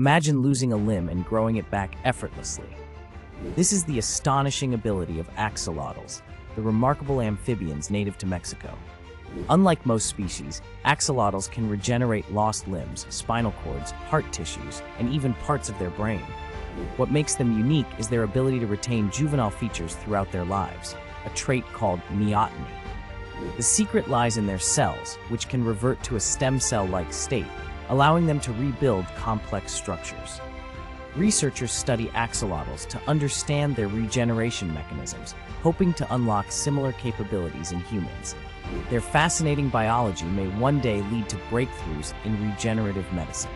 Imagine losing a limb and growing it back effortlessly. This is the astonishing ability of axolotls, the remarkable amphibians native to Mexico. Unlike most species, axolotls can regenerate lost limbs, spinal cords, heart tissues, and even parts of their brain. What makes them unique is their ability to retain juvenile features throughout their lives, a trait called neoteny. The secret lies in their cells, which can revert to a stem cell-like state, allowing them to rebuild complex structures. Researchers study axolotls to understand their regeneration mechanisms, hoping to unlock similar capabilities in humans. Their fascinating biology may one day lead to breakthroughs in regenerative medicine.